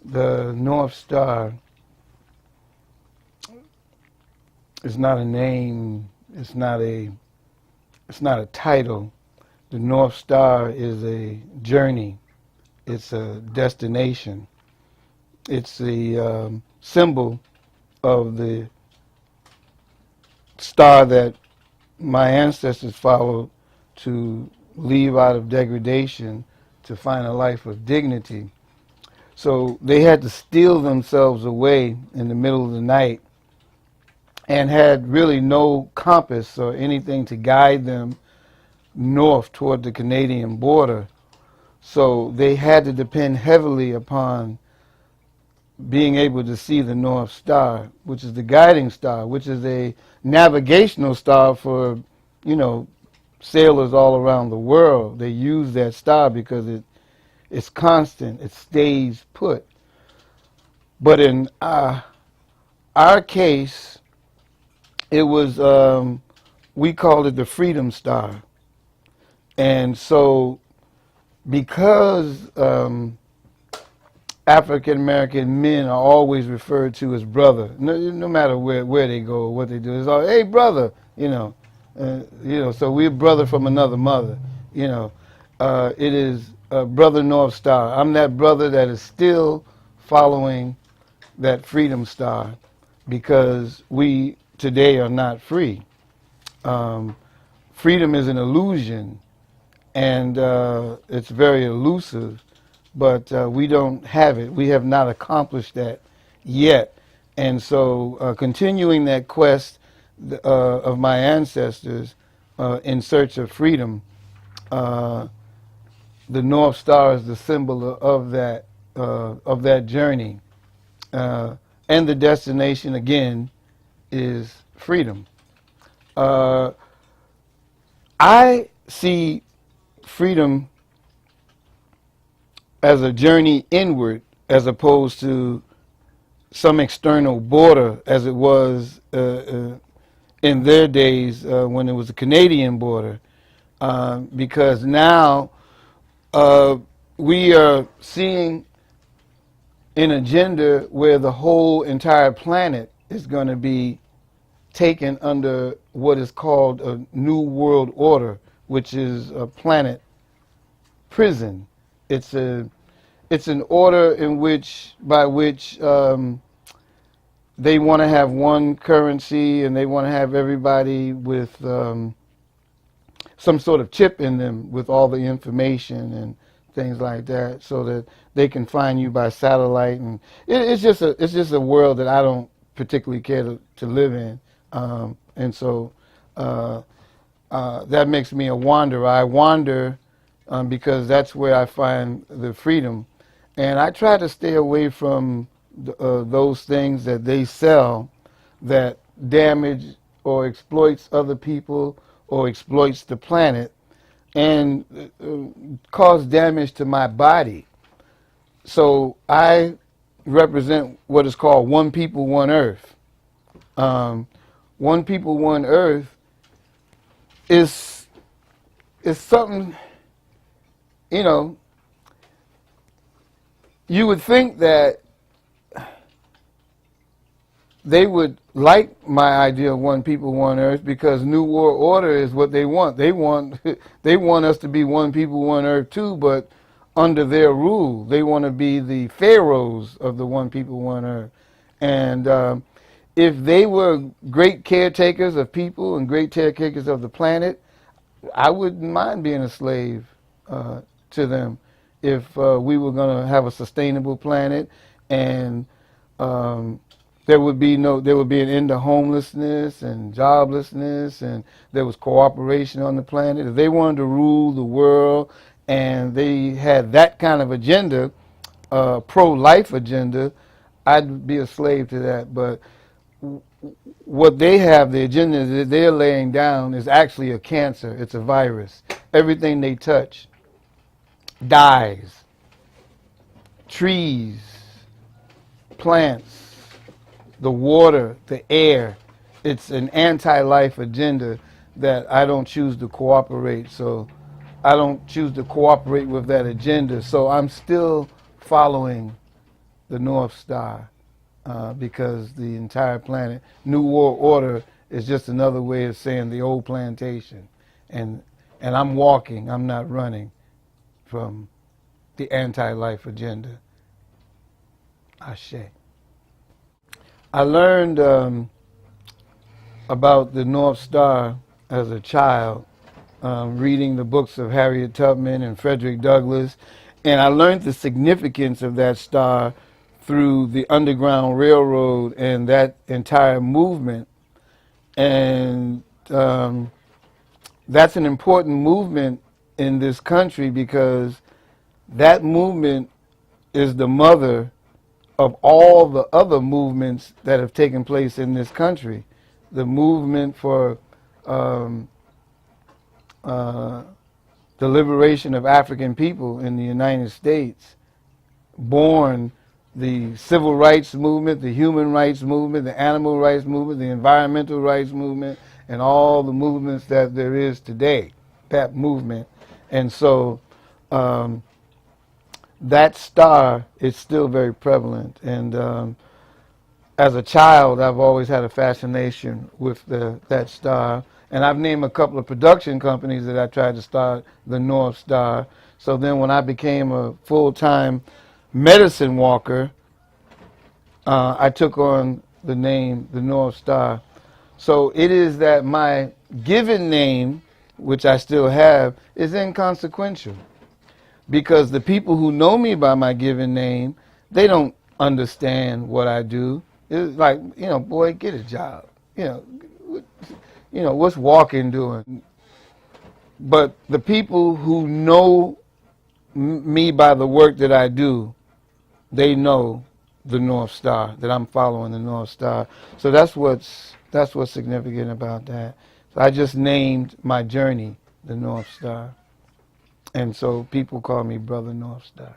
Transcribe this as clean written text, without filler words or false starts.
The Northstar is not a name. It's not a title. The North Star is a journey. It's a destination. It's the symbol of the star that my ancestors followed to leave out of degradation to find a life of dignity. So they had to steal themselves away in the middle of the night and had really no compass or anything to guide them north toward the Canadian border. So they had to depend heavily upon being able to see the North Star, which is the guiding star, which is a navigational star for, you know, sailors all around the world. They use that star because it's constant, it stays put. But in our case, it was, we called it the Freedom Star. And so because African American men are always referred to as brother, no matter where they go or what they do, it's all, hey brother, so we're brother from another mother, it is brother North Star. I'm that brother that is still following that Freedom Star because we today are not free. Freedom is an illusion, and it's very elusive, but we don't have it. We have not accomplished that yet. And so continuing that quest of my ancestors in search of freedom, the North Star is the symbol of that journey. And the destination, again, is freedom. I see freedom as a journey inward as opposed to some external border as it was in their days when it was a Canadian border. Because now we are seeing an agenda where the whole entire planet is going to be taken under what is called a New World Order, which is a planet prison. It's an order by which they want to have one currency and they want to have everybody with some sort of chip in them with all the information and things like that, so that they can find you by satellite. And it's just a world that I don't particularly care to live in. And so that makes me a wanderer. I wander because that's where I find the freedom. And I try to stay away from those things that they sell that damage or exploits other people or exploits the planet and cause damage to my body. So I represent what is called One People, One Earth. One People, One Earth is something, you would think that they would like my idea of One People, One Earth because New World Order is what they want. They want us to be One People, One Earth too, but under their rule. They want to be the pharaohs of the One People, One Earth. And if they were great caretakers of people and great caretakers of the planet, I wouldn't mind being a slave to them if we were going to have a sustainable planet and there would be an end to homelessness and joblessness, and there was cooperation on the planet. If they wanted to rule the world and they had that kind of agenda, pro-life agenda, I'd be a slave to that. But what they have, the agenda that they're laying down, is actually a cancer. It's a virus. Everything they touch dies. Trees, plants, the water, the air. It's an anti-life agenda that I don't choose to cooperate. So I don't choose to cooperate with that agenda. So I'm still following the North Star, because the entire planet, New World Order is just another way of saying the old plantation. And, and I'm walking, I'm not running from the anti-life agenda. Ashe. I learned about the North Star as a child, reading the books of Harriet Tubman and Frederick Douglass, and I learned the significance of that star through the Underground Railroad and that entire movement. And that's an important movement in this country because that movement is the mother of all the other movements that have taken place in this country. The movement for the liberation of African people in the United States, born the civil rights movement, the human rights movement, the animal rights movement, the environmental rights movement, and all the movements that there is today, that movement. And so that star is still very prevalent. And as a child, I've always had a fascination with that star. And I've named a couple of production companies that I tried to start the North Star. So then when I became a full-time medicine walker, I took on the name the North Star. So it is that my given name, which I still have, is inconsequential. Because the people who know me by my given name, they don't understand what I do. It's like, boy, get a job. What's walking doing? But the people who know me by the work that I do, they know the North Star, that I'm following the North Star. So that's what's significant about that. So I just named my journey the North Star. And so people call me Brother North Star.